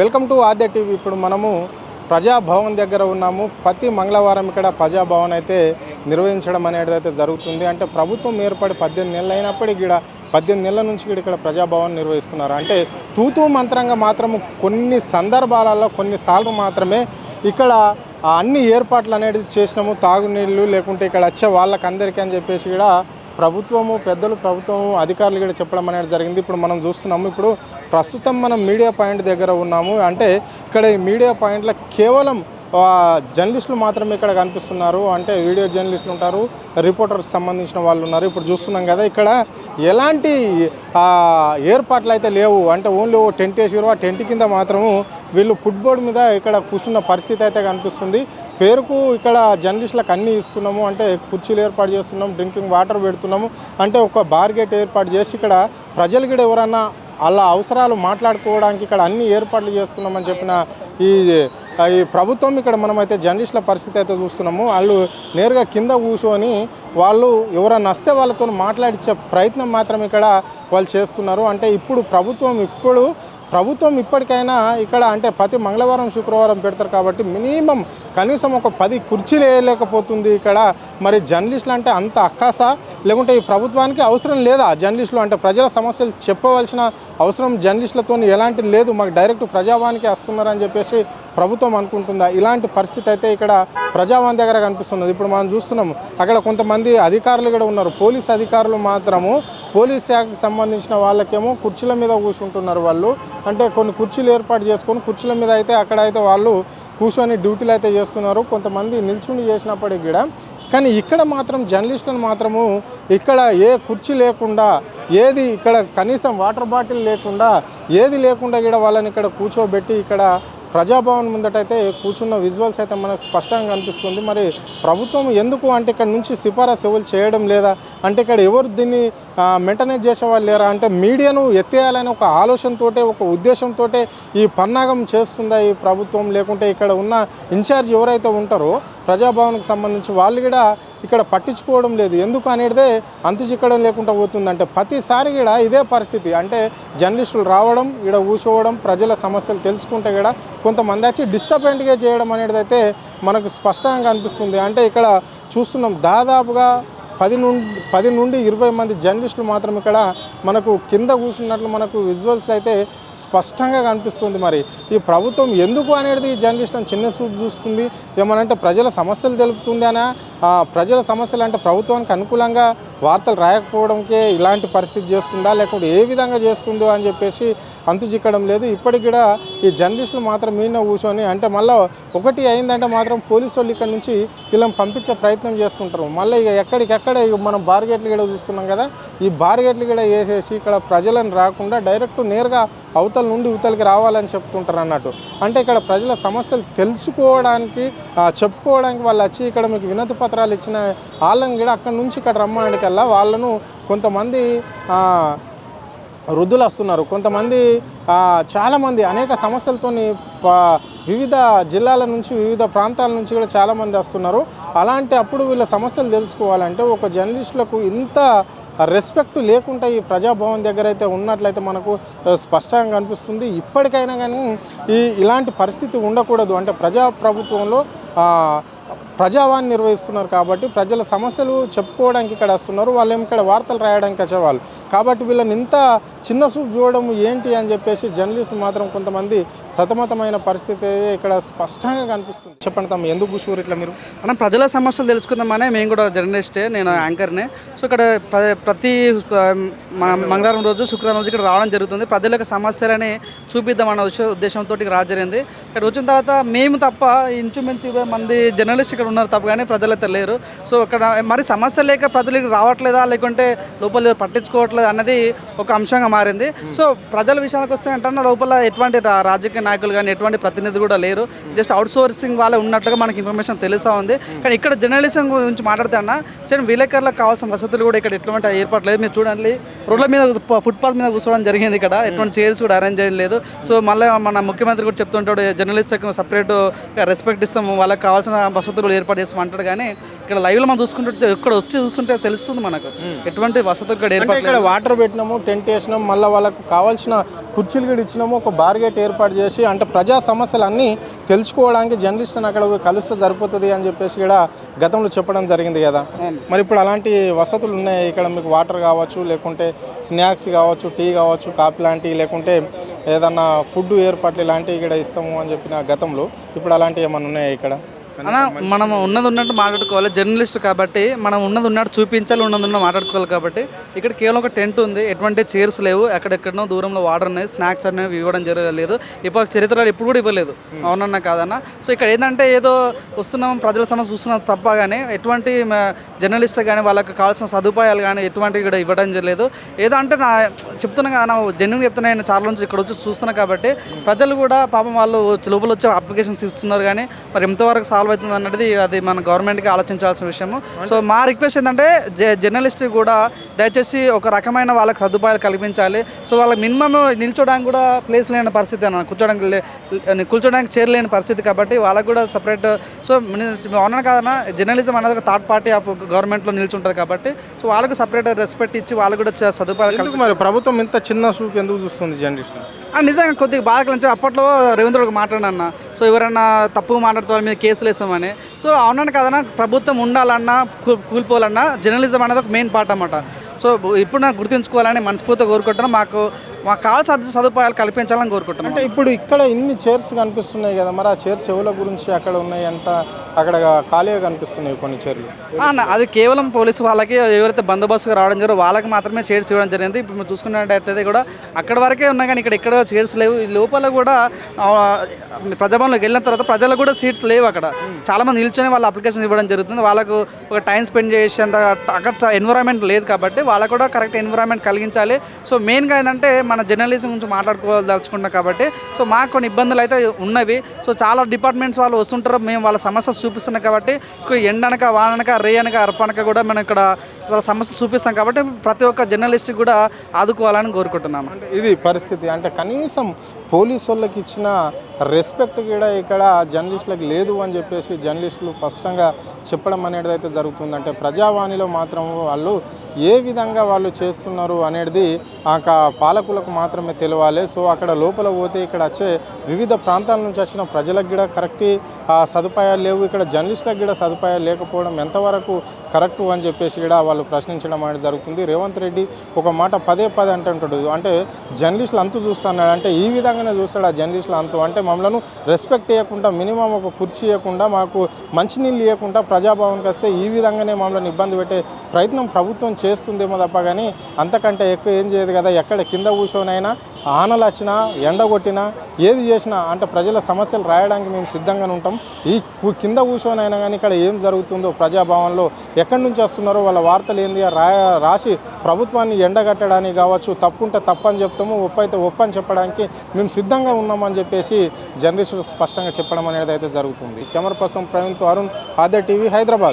Welcome to Aadya TV. ఇప్పుడు మనము ప్రజాభవన్ దగ్గర ఉన్నాము. ప్రతి మంగళవారం ఇక్కడ ప్రజాభవన్ అయితే నిర్వహించడం అనేది అయితే జరుగుతుంది. అంటే ప్రభుత్వం ఏర్పడి 18 నెలలు అయినప్పటికీ ఇక్కడ 18 నెలల నుంచి ఇక్కడ ప్రజాభవన్ నిర్వహిస్తున్నారు. అంటే తూతూ మంత్రంగా మాత్రము కొన్ని సందర్భాలలో కొన్నిసార్లు మాత్రమే ఇక్కడ అన్ని ఏర్పాట్లు అనేది చేసినాము. తాగునీళ్ళు లేకుంటే ఇక్కడ వచ్చే వాళ్ళకందరికీ అని చెప్పేసి ఇక్కడ ప్రభుత్వము అధికారులు కూడా చెప్పడం అనేది జరిగింది. ఇప్పుడు మనం చూస్తున్నాము. ఇప్పుడు ప్రస్తుతం మనం మీడియా పాయింట్ దగ్గర ఉన్నాము. అంటే ఇక్కడ ఈ మీడియా పాయింట్లో కేవలం జర్నలిస్టులు మాత్రమే ఇక్కడ కనిపిస్తున్నారు. అంటే వీడియో జర్నలిస్టులు ఉంటారు, రిపోర్టర్కి సంబంధించిన వాళ్ళు ఉన్నారు. ఇప్పుడు చూస్తున్నాం కదా, ఇక్కడ ఎలాంటి ఏర్పాట్లు అయితే లేవు. అంటే ఓన్లీ ఓ టెంట్ వేసిరు. ఆ టెంట్ కింద మాత్రము వీళ్ళు ఫుట్బోర్డ్ మీద ఇక్కడ కూర్చున్న పరిస్థితి అయితే కనిపిస్తుంది. పేరుకు ఇక్కడ జర్నలిస్టులకు అన్నీ ఇస్తున్నాము, అంటే కుర్చీలు ఏర్పాటు చేస్తున్నాము, డ్రింకింగ్ వాటర్ పెడుతున్నాము, అంటే ఒక బార్గేట్ ఏర్పాటు చేసి ఇక్కడ ప్రజలు కూడా ఎవరన్నా అలా అవసరాలు మాట్లాడుకోవడానికి ఇక్కడ అన్ని ఏర్పాట్లు చేస్తున్నామని చెప్పిన ఈ ప్రభుత్వం ఇక్కడ మనమైతే జర్నలిస్టుల పరిస్థితి అయితే చూస్తున్నాము. వాళ్ళు నేరుగా కింద కూర్చొని వాళ్ళు ఎవరన్నా వస్తే వాళ్ళతో మాట్లాడించే ప్రయత్నం మాత్రం ఇక్కడ వాళ్ళు చేస్తున్నారు. అంటే ఇప్పుడు ప్రభుత్వం ఇప్పటికైనా ఇక్కడ అంటే ప్రతి మంగళవారం శుక్రవారం పెడతారు కాబట్టి మినిమం కనీసం ఒక 10 కుర్చీలు వేయలేకపోతుంది ఇక్కడ. మరి జర్నలిస్టులు అంటే అంత అక్కాసా, లేకుంటే ఈ ప్రభుత్వానికి అవసరం లేదా? జర్నలిస్టులు అంటే ప్రజల సమస్యలు చెప్పవలసిన అవసరం జర్నలిస్టులతో ఎలాంటిది లేదు, మాకు డైరెక్ట్ ప్రజావానికి వస్తున్నారని చెప్పేసి ప్రభుత్వం అనుకుంటుందా? ఇలాంటి పరిస్థితి అయితే ఇక్కడ ప్రజావాణి దగ్గర కనిపిస్తున్నది. ఇప్పుడు మనం చూస్తున్నాము అక్కడ కొంతమంది అధికారులు కూడా ఉన్నారు. పోలీస్ అధికారులు మాత్రము పోలీస్ శాఖకు సంబంధించిన వాళ్ళకేమో కుర్చీల మీద కూర్చుంటున్నారు. వాళ్ళు అంటే కొన్ని కుర్చీలు ఏర్పాటు చేసుకొని కుర్చీల మీద అయితే అక్కడైతే వాళ్ళు కూర్చొని డ్యూటీలు అయితే చేస్తున్నారు. కొంతమంది నిల్చుండి చేసినప్పటికీ కూడా కానీ ఇక్కడ మాత్రం జర్నలిస్టులను మాత్రము ఇక్కడ ఏ కుర్చీ లేకుండా, ఏది ఇక్కడ కనీసం వాటర్ బాటిల్ లేకుండా, ఏది లేకుండా కూడా వాళ్ళని ఇక్కడ కూర్చోబెట్టి ఇక్కడ ప్రజాభవన్ ముందటైతే కూర్చున్న విజువల్స్ అయితే మనకు స్పష్టంగా కనిపిస్తుంది. మరి ప్రభుత్వం ఎందుకు అంటే ఇక్కడ నుంచి సిఫారసు ఎవరు చేయడం లేదా? అంటే ఇక్కడ ఎవరు దీన్ని మెయింటెనెన్స్ చేసేవాళ్ళు లేరా? అంటే మీడియాను ఎత్తేయాలని ఒక ఆలోచనతోటే, ఒక ఉద్దేశంతో ఈ పన్నాగం చేస్తుందా ఈ ప్రభుత్వం? లేకుంటే ఇక్కడ ఉన్న ఇన్ఛార్జ్ ఎవరైతే ఉంటారో ప్రజాభవన్కి సంబంధించి వాళ్ళు కూడా ఇక్కడ పట్టించుకోవడం లేదు. ఎందుకు అనేదే అంతు చిక్కడం లేకుండా పోతుంది. అంటే ప్రతిసారి కూడా ఇదే పరిస్థితి. అంటే జర్నలిస్టులు రావడం, ఇక్కడ కూర్చోవడం, ప్రజల సమస్యలు తెలుసుకుంటే కూడా కొంతమంది వచ్చి డిస్టర్బెంట్గా చేయడం అనేది అయితే మనకు స్పష్టంగా కనిపిస్తుంది. అంటే ఇక్కడ చూస్తున్నాం దాదాపుగా 10 నుండి 20 మంది జర్నలిస్టులు మాత్రం ఇక్కడ మనకు కింద కూర్చున్నట్లు మనకు విజువల్స్లో అయితే స్పష్టంగా కనిపిస్తుంది. మరి ఈ ప్రభుత్వం ఎందుకు అనేది ఈ జర్నలిస్టులను చిన్న చూపు చూస్తుంది? ఏమనంటే ప్రజల సమస్యలు తెలుపుతుంది అనా? ప్రజల సమస్యలు అంటే ప్రభుత్వానికి అనుకూలంగా వార్తలు రాయకపోవడంకే ఇలాంటి పరిస్థితి చేస్తుందా, లేకుంటే ఏ విధంగా చేస్తుందో అని చెప్పేసి అంతు చిక్కడం లేదు. ఇప్పటికి కూడా ఈ జర్నలిస్టులు మాత్రం మీన కూర్చొని అంటే మళ్ళీ ఒకటి అయిందంటే మాత్రం పోలీసు వాళ్ళు ఇక్కడ నుంచి వీళ్ళని పంపించే ప్రయత్నం చేస్తుంటారు. మళ్ళీ ఇక ఎక్కడికెక్కడ మనం బార్గేట్లు కూడా చూస్తున్నాం కదా, ఈ బార్గేట్లు కూడా వేసేసి ఇక్కడ ప్రజలను రాకుండా డైరెక్ట్ నేరుగా అవతల నుండి ఇవతలకి రావాలని చెప్తుంటారు అన్నట్టు. అంటే ఇక్కడ ప్రజల సమస్యలు తెలుసుకోవడానికి, చెప్పుకోవడానికి వాళ్ళు వచ్చి ఇక్కడ మీకు వినతి పత్రాలు ఇచ్చిన వాళ్ళని కూడా అక్కడ నుంచి ఇక్కడ రమ్మడానికల్లా వాళ్ళను కొంతమంది వృద్ధులు వస్తున్నారు, కొంతమంది చాలామంది అనేక సమస్యలతో వివిధ జిల్లాల నుంచి, వివిధ ప్రాంతాల నుంచి కూడా చాలామంది వస్తున్నారు. అలాంటి అప్పుడు వీళ్ళ సమస్యలు తెలుసుకోవాలంటే ఒక జర్నలిస్టులకు ఇంత రెస్పెక్ట్ లేకుండా ఈ ప్రజాభవన్ దగ్గర అయితే ఉన్నట్లయితే మనకు స్పష్టంగా కనిపిస్తుంది. ఇప్పటికైనా కానీ ఇలాంటి పరిస్థితి ఉండకూడదు. అంటే ప్రభుత్వంలో ప్రజావాణి నిర్వహిస్తున్నారు కాబట్టి ప్రజల సమస్యలు చెప్పుకోవడానికి ఇక్కడ వస్తున్నారు. వాళ్ళు ఇక్కడ వార్తలు రాయడానికి వచ్చేవాళ్ళు కాబట్టి వీళ్ళని ఇంత చిన్న చూపు చూడడం ఏంటి అని చెప్పేసి జర్నలిస్టులు మాత్రం కొంతమంది సతమతమైన పరిస్థితి ఇక్కడ స్పష్టంగా కనిపిస్తుంది. చెప్పండి తమ ఎందుకు కూర్చోరు ఇట్లా మీరు? మనం ప్రజల సమస్యలు తెలుసుకుందామనే, మేము కూడా జర్నలిస్టే, నేను యాంకర్నే. సో ఇక్కడ ప్రతి మంగళవారం రోజు, శుక్రవారం రోజు ఇక్కడ రావడం జరుగుతుంది. ప్రజల యొక్క సమస్యలని చూపిద్దామన్న ఉద్దేశంతో రాజరింది. ఇక్కడ వచ్చిన తర్వాత మేము తప్ప ఇంచుమించు 20 మంది జర్నలిస్ట్ ఇక్కడ ఉన్నారు తప్ప, కానీ ప్రజలు అయితే లేరు. సో ఇక్కడ మరి సమస్య లేక ప్రజలకు రావట్లేదా, లేకుంటే లోపల పట్టించుకోవట్లేదు అన్నది ఒక అంశంగా మారింది. సో ప్రజల విషయానికి వస్తే అంటే లోపల ఎటువంటి రాజకీయ నాయకులు కానీ ఎటువంటి ప్రతినిధులు కూడా లేరు. జస్ట్ అవుట్ సోర్సింగ్ వాళ్ళే ఉన్నట్టుగా మనకి ఇన్ఫర్మేషన్ తెలుస్తూ ఉంది. కానీ ఇక్కడ జర్నలిజం గురించి మాట్లాడితే అన్న సేమ్ విలేకరులకు కావాల్సిన వసతులు కూడా ఇక్కడ ఎటువంటి ఏర్పాటు లేదు. మీరు చూడండి, రోడ్ల మీద ఫుట్పాత్ మీద కూర్చోవడం జరిగింది. ఇక్కడ ఎటువంటి చైర్స్ కూడా అరేంజ్ చేయలేదు. సో మళ్ళీ మన ముఖ్యమంత్రి కూడా చెప్తుంటాడు జర్నలిస్ట్కి సపరేట్ రెస్పెక్ట్ ఇస్తాము, వాళ్ళకి కావాల్సిన వసతులు ఏర్పాటు చేస్తాం అంటాడు. కానీ ఇక్కడ లైవ్లో మనం చూసుకుంటే ఇక్కడ వచ్చి చూస్తుంటే తెలుస్తుంది మనకు ఎటువంటి వసతులు ఇక్కడ ఏర్పాటు. వాటర్ పెట్టినాము, టెంట్ వేసినాము, మళ్ళీ వాళ్ళకు కావాల్సిన కుర్చీలు కూడా ఇచ్చినాము, ఒక బార్గేట్ ఏర్పాటు చేసి చెప్పేసి అంటే ప్రజా సమస్యలన్నీ తెలుసుకోవడానికి జర్నలిస్టులను అక్కడ పోయి కలిస్తే సరిపోతుంది అని చెప్పేసి కూడా గతంలో చెప్పడం జరిగింది కదా. మరి ఇప్పుడు అలాంటి వసతులు ఉన్నాయి ఇక్కడ, మీకు వాటర్ కావచ్చు, లేకుంటే స్నాక్స్ కావచ్చు, టీ కావచ్చు, కాఫీ లాంటివి, లేకుంటే ఏదన్నా ఫుడ్ ఏర్పాట్లు ఇలాంటివి ఇక్కడ ఇస్తాము అని చెప్పిన గతంలో. ఇప్పుడు అలాంటివి ఏమైనా ఉన్నాయా ఇక్కడ? అన్న మనం ఉన్నది ఉన్నట్టు మాట్లాడుకోవాలి, జర్నలిస్ట్ కాబట్టి మనం ఉన్నది ఉన్నట్టు చూపించాలి, ఉన్నది ఉన్నట్టు మాట్లాడుకోవాలి. కాబట్టి ఇక్కడ కేవలం ఒక టెంట్ ఉంది, ఎటువంటి చైర్స్ లేవు, ఎక్కడెక్కడనో దూరంలో వాటర్ ఉన్నాయి, స్నాక్స్ అనేవి ఇవ్వడం జరగలేదు. ఇప్పుడు చరిత్రలో ఇప్పుడు కూడా ఇవ్వలేదు, అవునన్నా కాదన్నా. సో ఇక్కడ ఏంటంటే ఏదో వస్తున్నాం ప్రజల సమస్య చూస్తున్నాం తప్ప కానీ ఎటువంటి జర్నలిస్ట్ కానీ వాళ్ళకి కావాల్సిన సదుపాయాలు కానీ ఎటువంటి ఇక్కడ ఇవ్వడం జరగలేదు. ఏదో అంటే నా చెప్తున్నా కదా, నా జెన్యున్ చెప్తున్నా, నేను చాలా నుంచి ఇక్కడ వచ్చి చూస్తున్నా కాబట్టి ప్రజలు కూడా పాపం వాళ్ళు లోపల వచ్చే అప్లికేషన్స్ ఇస్తున్నారు కానీ మరి ఎంతవరకు సాల్వ్ అవుతుంది అన్నది అది మన గవర్నమెంట్కి ఆలోచించాల్సిన విషయము. సో మా రిక్వెస్ట్ ఏంటంటే జర్నలిస్ట్ కూడా దయచేసి ఒక రకమైన వాళ్ళకి సదుపాయాలు కల్పించాలి. సో వాళ్ళకి మినిమం నిల్చోడానికి కూడా ప్లేస్ లేని పరిస్థితి అన్న, కూర్చోడానికి చైర్ లేని పరిస్థితి కాబట్టి వాళ్ళకు కూడా సపరేట్. సో అవునా కాదన్నా, జర్నలిజం అనేది ఒక థర్డ్ పార్టీ ఆఫ్ గవర్నమెంట్లో నిల్చుంటుంది కాబట్టి సో వాళ్ళకు సపరేట్ రెస్పెక్ట్ ఇచ్చి వాళ్ళకు కూడా సదుపాయాలు. మరి ప్రభుత్వం ఇంత చిన్న చూపు ఎందుకు చూస్తుంది జర్నలిస్ట్? నిజంగా కొద్దిగా బాధ కలిసి అప్పట్లో రవీంద్రుడికి మాట్లాడన్నా, సో ఎవరైనా తప్పుగా మాట్లాడుతూ వాళ్ళ మీద కేసులు వేస్తామని. సో అవునని కాదన్నా, ప్రభుత్వం ఉండాలన్నా కూలిపోవాలన్నా జర్నలిజం అనేది ఒక మెయిన్ పార్ట్ అన్నమాట. సో ఇప్పుడు నాకు గుర్తుంచుకోవాలని మనస్ఫూర్తిగా కోరుకుంటున్నాను. మాకు కావాల్సిన సదుపాయాలు కల్పించాలని కోరుకుంటున్నాను. అంటే ఇప్పుడు ఇక్కడ ఇన్ని చైర్స్ కనిపిస్తున్నాయి కదా, మరి ఆ చైర్స్ ఎవరి గురించి అక్కడ ఉన్నాయి అంట, అక్కడ ఖాళీగా కనిపిస్తున్నాయి కొన్ని చైర్లు. అది కేవలం పోలీసు వాళ్ళకి ఎవరైతే బందోబస్తుగా రావడం జరిగిందో వాళ్ళకి మాత్రమే చైర్స్ ఇవ్వడం జరిగింది. ఇప్పుడు మీరు చూసుకున్నట్టయితే కూడా అక్కడ వరకే ఉన్నాయి కానీ ఇక్కడ చైర్స్ లేవు. ఈ లోపల కూడా ప్రజాభవన్లోకి వెళ్ళిన తర్వాత ప్రజలకు కూడా సీట్స్ లేవు. అక్కడ చాలామంది నిల్చొని వాళ్ళ అప్లికేషన్ ఇవ్వడం జరుగుతుంది. వాళ్ళకు ఒక టైం స్పెండ్ చేసేంత అక్కడ ఎన్విరాన్మెంట్ లేదు కాబట్టి వాళ్ళకు కూడా కరెక్ట్ ఎన్విరాన్మెంట్ కలిగించాలి. సో మెయిన్గా ఏంటంటే మన జర్నలిజం గురించి మాట్లాడుకోదలుచుకుంటాం కాబట్టి సో మాకు కొన్ని ఇబ్బందులు అయితే ఉన్నవి. సో చాలా డిపార్ట్మెంట్స్ వాళ్ళు వస్తుంటారు, మేము వాళ్ళ సమస్యలు చూపిస్తున్నాం కాబట్టి సో ఎండనక వాననక రే అనక అర్పనక కూడా మనం ఇక్కడ వాళ్ళ సమస్యలు చూపిస్తాం కాబట్టి ప్రతి ఒక్క జర్నలిస్ట్ కూడా ఆదుకోవాలని కోరుకుంటున్నాము. అంటే ఇది పరిస్థితి. అంటే కనీసం పోలీసు వాళ్ళకి ఇచ్చిన రెస్పెక్ట్ కూడా ఇక్కడ జర్నలిస్టులకు లేదు అని చెప్పేసి జర్నలిస్టులు స్పష్టంగా చెప్పడం అనేది అయితే జరుగుతుంది. అంటే ప్రజావాణిలో మాత్రం వాళ్ళు ఏ విధంగా వాళ్ళు చేస్తున్నారు అనేది పాలకులకు మాత్రమే తెలియాలి. సో అక్కడ లోపల పోతే ఇక్కడ వచ్చే వివిధ ప్రాంతాల నుంచి వచ్చిన ప్రజలకు కూడా కరెక్ట్ సదుపాయాలు లేవు, ఇక్కడ జర్నలిస్టులకు కూడా సదుపాయాలు లేకపోవడం ఎంతవరకు కరెక్టు అని చెప్పేసి కూడా వాళ్ళు ప్రశ్నించడం అనేది జరుగుతుంది. రేవంత్ రెడ్డి ఒక మాట పదే అంటుంటాడు, అంటే జర్నలిస్టులు అంతు చూస్తున్నాడు, అంటే ఈ విధంగానే చూస్తాడు ఆ జర్నలిస్టులు అంతు. అంటే మమ్మల్ని రెస్పెక్ట్ ఇవ్వకుండా, మినిమం ఒక కుర్చీ ఇవ్వకుండా, మాకు మంచినీళ్ళు ఇవ్వకుండా ప్రజాభవన్కి వస్తే ఈ విధంగానే మమ్మల్ని ఇబ్బంది పెట్టే ప్రయత్నం ప్రభుత్వం చేస్తుందేమో తప్ప కానీ అంతకంటే ఎక్కువ ఏం చేయదు కదా. ఎక్కడ కింద కూర్చొనైనా ఆనలు వచ్చినా ఎండ కొట్టినా ఏది చేసినా అంటే ప్రజల సమస్యలు రాయడానికి మేము సిద్ధంగానే ఉంటాం. ఈ కింద కూర్చొనైనా కానీ ఇక్కడ ఏం జరుగుతుందో ప్రజాభవన్లో ఎక్కడి నుంచి వస్తున్నారో వాళ్ళ వార్తలు ఏంది రాసి ప్రభుత్వాన్ని ఎండగట్టడానికి కావచ్చు, తప్పుంటే తప్పని చెప్తాము, ఒప్పైతే ఒప్పని చెప్పడానికి మేము సిద్ధంగా ఉన్నామని చెప్పేసి జర్నలిస్టులు స్పష్టంగా చెప్పడం అనేది అయితే జరుగుతుంది. కెమెరా పర్సన్ ప్రవీణ్తో అరుణ్, ఆద్య టీవీ, హైదరాబాద్.